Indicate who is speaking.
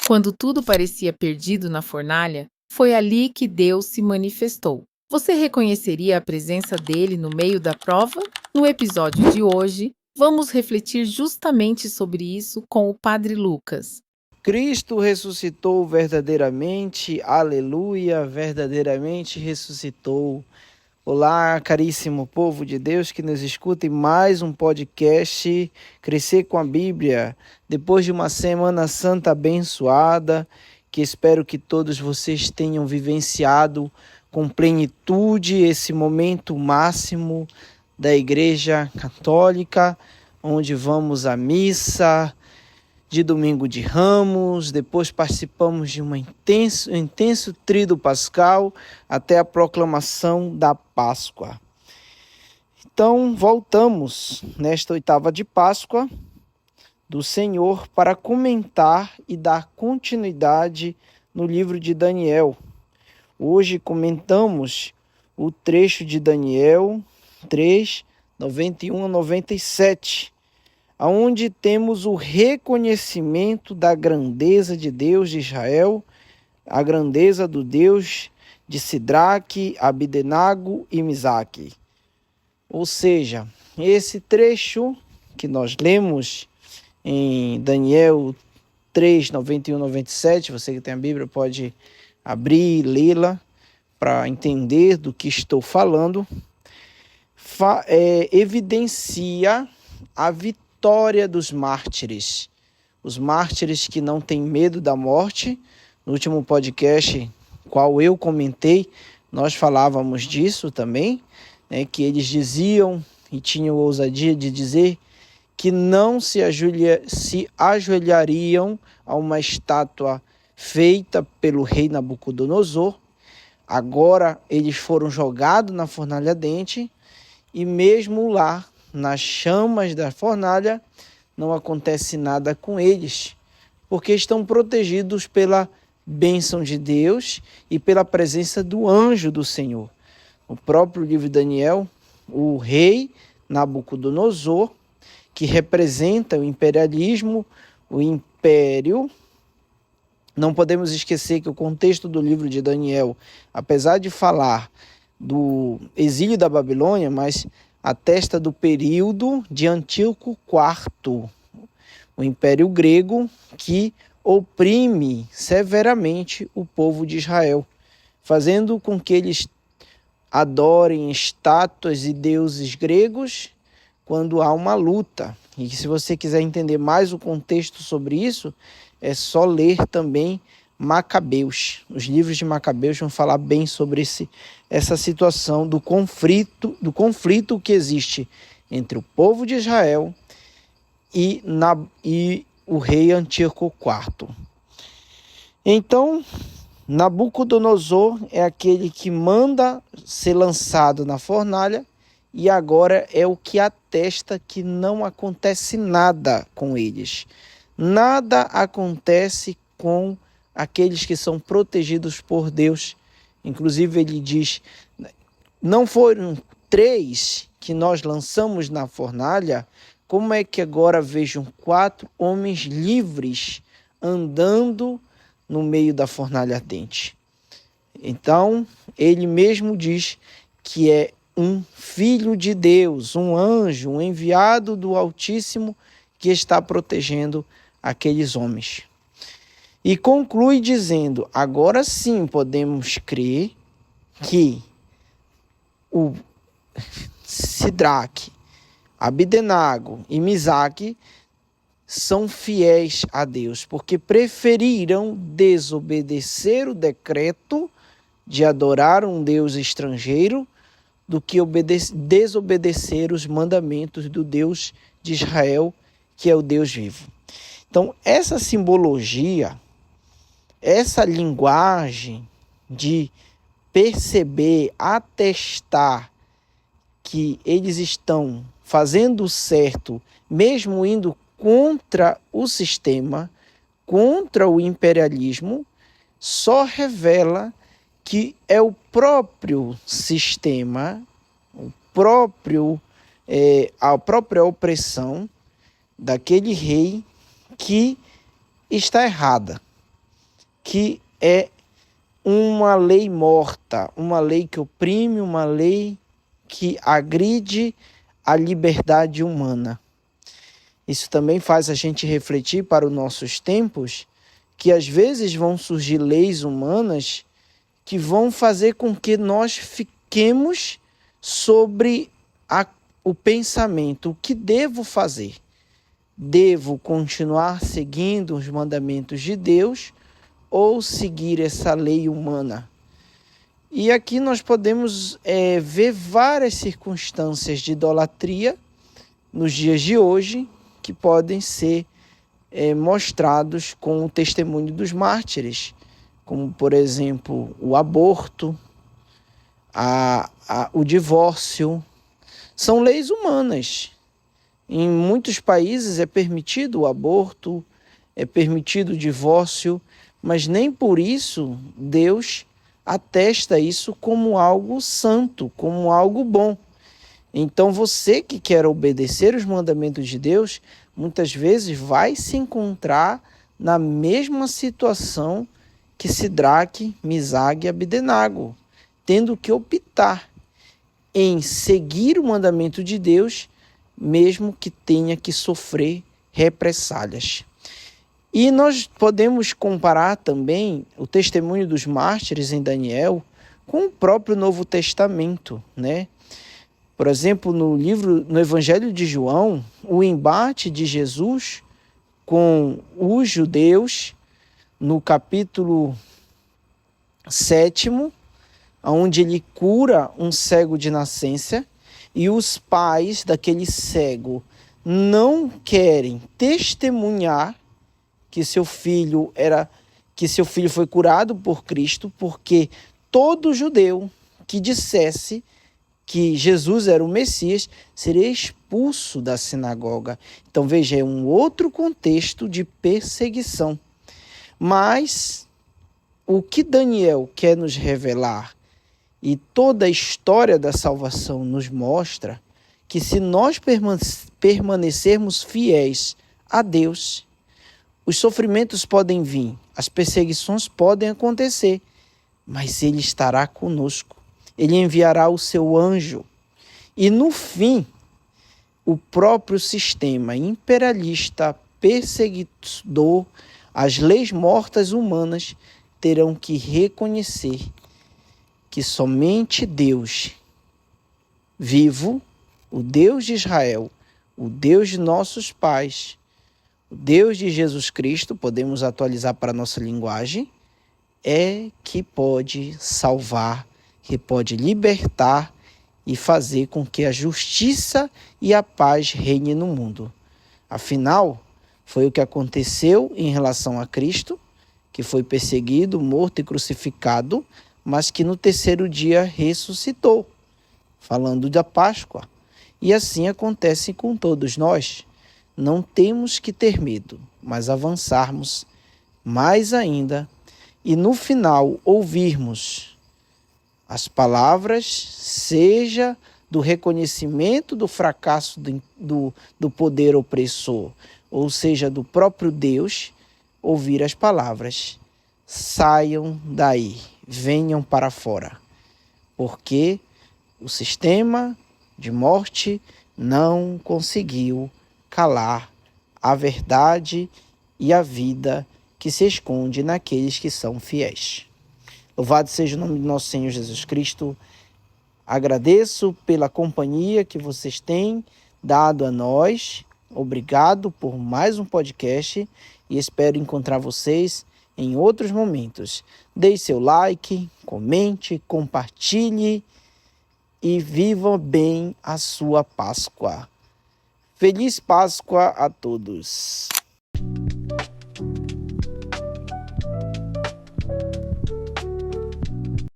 Speaker 1: Quando tudo parecia perdido na fornalha, foi ali que Deus se manifestou. Você reconheceria a presença dele no meio da prova? No episódio de hoje, vamos refletir justamente sobre isso com o Padre Lucas.
Speaker 2: Cristo ressuscitou verdadeiramente, aleluia, verdadeiramente ressuscitou. Olá, caríssimo povo de Deus que nos escuta em mais um podcast Crescer com a Bíblia. Depois de uma Semana Santa abençoada, que espero que todos vocês tenham vivenciado com plenitude esse momento máximo da Igreja Católica, onde vamos à missa de Domingo de Ramos, depois participamos de um intenso tríduo pascal até a proclamação da Páscoa. Então, voltamos nesta oitava de Páscoa do Senhor para comentar e dar continuidade no livro de Daniel. Hoje comentamos o trecho de Daniel 3, 91 a 97, onde temos o reconhecimento da grandeza de Deus de Israel, a grandeza do Deus de Sidraque, Abdenago e Misaque. Ou seja, esse trecho que nós lemos em Daniel 3, 91 e 97, você que tem a Bíblia pode abrir e lê-la para entender do que estou falando, evidencia a vitória dos mártires, os mártires que não têm medo da morte. No último podcast, qual eu comentei, nós falávamos disso também, que eles diziam e tinham ousadia de dizer que não se ajoelhariam a uma estátua feita pelo rei Nabucodonosor. Agora eles foram jogados na fornalha ardente e mesmo lá, nas chamas da fornalha, não acontece nada com eles, porque estão protegidos pela bênção de Deus e pela presença do anjo do Senhor. No próprio livro de Daniel, o rei Nabucodonosor, que representa o imperialismo, o império. Não podemos esquecer que o contexto do livro de Daniel, apesar de falar do exílio da Babilônia, mas atesta do período de Antíoco IV, o Império Grego, que oprime severamente o povo de Israel, fazendo com que eles adorem estátuas e deuses gregos quando há uma luta. E se você quiser entender mais o contexto sobre isso, é só ler também Macabeus. Os livros de Macabeus vão falar bem sobre essa situação do conflito que existe entre o povo de Israel e o rei Antíoco IV. Então, Nabucodonosor é aquele que manda ser lançado na fornalha e agora é o que atesta que não acontece nada com eles. Nada acontece com aqueles que são protegidos por Deus. Inclusive ele diz, não foram 3 que nós lançamos na fornalha? Como é que agora vejam 4 homens livres andando no meio da fornalha ardente? Então, ele mesmo diz que é um filho de Deus, um anjo, um enviado do Altíssimo que está protegendo aqueles homens. E conclui dizendo, agora sim podemos crer que o Sidraque, Abdenago e Misaque são fiéis a Deus, porque preferiram desobedecer o decreto de adorar um Deus estrangeiro do que desobedecer os mandamentos do Deus de Israel, que é o Deus vivo. Então, essa simbologia, essa linguagem de perceber, atestar que eles estão fazendo o certo, mesmo indo contra o sistema, contra o imperialismo, só revela que é o próprio sistema, a própria opressão daquele rei que está errada. que é uma lei morta, uma lei que oprime, uma lei que agride a liberdade humana. Isso também faz a gente refletir para os nossos tempos, que às vezes vão surgir leis humanas que vão fazer com que nós fiquemos sobre o pensamento: o que devo fazer? Devo continuar seguindo os mandamentos de Deus ou seguir essa lei humana? E aqui nós podemos ver várias circunstâncias de idolatria nos dias de hoje que podem ser mostrados com o testemunho dos mártires, como, por exemplo, o aborto, o divórcio. São leis humanas. Em muitos países é permitido o aborto, é permitido o divórcio, mas nem por isso Deus atesta isso como algo santo, como algo bom. Então você que quer obedecer os mandamentos de Deus, muitas vezes vai se encontrar na mesma situação que Sidraque, Misaque e Abdenago, tendo que optar em seguir o mandamento de Deus, mesmo que tenha que sofrer represálias. E nós podemos comparar também o testemunho dos mártires em Daniel com o próprio Novo Testamento, né? Por exemplo, no Evangelho de João, o embate de Jesus com os judeus, no capítulo 7, onde ele cura um cego de nascença, e os pais daquele cego não querem testemunhar que seu filho foi curado por Cristo, porque todo judeu que dissesse que Jesus era o Messias seria expulso da sinagoga. Então veja, é um outro contexto de perseguição. Mas o que Daniel quer nos revelar e toda a história da salvação nos mostra que se nós permanecermos fiéis a Deus, os sofrimentos podem vir, as perseguições podem acontecer, mas Ele estará conosco. Ele enviará o seu anjo. E no fim, o próprio sistema imperialista, perseguidor, as leis mortas humanas terão que reconhecer que somente Deus vivo, o Deus de Israel, o Deus de nossos pais, o Deus de Jesus Cristo, podemos atualizar para a nossa linguagem, é que pode salvar, que pode libertar e fazer com que a justiça e a paz reine no mundo. Afinal, foi o que aconteceu em relação a Cristo, que foi perseguido, morto e crucificado, mas que no terceiro dia ressuscitou, falando da Páscoa. E assim acontece com todos nós. Não temos que ter medo, mas avançarmos mais ainda e no final ouvirmos as palavras, seja do reconhecimento do fracasso do poder opressor, ou seja, do próprio Deus, ouvir as palavras: saiam daí, venham para fora, porque o sistema de morte não conseguiu calar a verdade e a vida que se esconde naqueles que são fiéis. Louvado seja o nome de nosso Senhor Jesus Cristo. Agradeço pela companhia que vocês têm dado a nós. Obrigado por mais um podcast e espero encontrar vocês em outros momentos. Deixe seu like, comente, compartilhe e viva bem a sua Páscoa. Feliz Páscoa a todos!